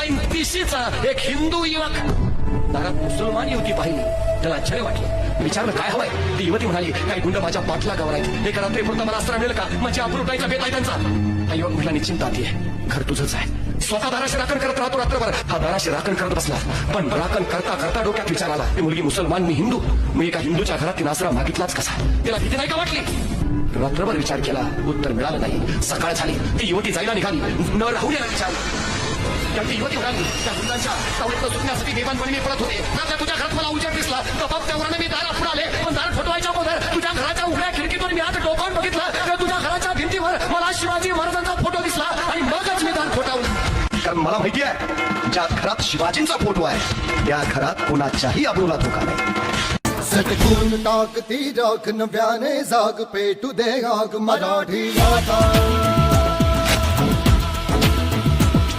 1983चा एक हिंदू युवक दारात मुसलमान युवती पाहिली, त्याला आश्चर्य वाटलं. विचारलं काय हवंय. ती युवती म्हणाली, काही गुंड माझ्या पाठलागावर आहेत, एका रात्रीपुरता मला आश्रय मिळेल का, माझी आबरू उठायचा बेत आहे त्यांचा. हा युवक म्हटला, निश्चिंत आहे, घर तुझंच आहे. स्वतः दाराशी राखण करत राहतो रात्रभर. हा दाराशी राखण करत बसला, पण राखण करता करता डोक्यात विचार आला, ती मुलगी मुसलमान, मी हिंदू, मी एका हिंदूच्या घरात तिने आसरा मागितलाच कसा. तिला भीती नाही का वाटली. रात्रभर विचार केला, उत्तर मिळालं नाही. सकाळ झाली, ती युवती जायला निघाली, न राहू द्यायला विचार. ती युवती म्हणाली, त्या गुंडांच्या तावडीतनं सुटण्यासाठी बेबानपणे मी पळत होते. रात्र तुझ्या घरात मला उजेड दिसला, त्यावरनं मी दारात पुढे आले, पण दार फुटवायच्या अगोदर तुझ्या घराच्या उघड्या खिडकीतून मी हात डोकावून बघितलं, तर तुझ्या घराच्या भिंतीवर मला शिवाजी महाराजांचा फोटो दिसला, आणि मगच मी दार फुटावलं. कारण मला माहिती आहे, ज्या घरात शिवाजींचा फोटो आहे त्या घरात कोणाच्याही अब्रूला धोका नाही. सटकून टाकती राख नव्याने जाग पेटू दे आग मराठी गाथा.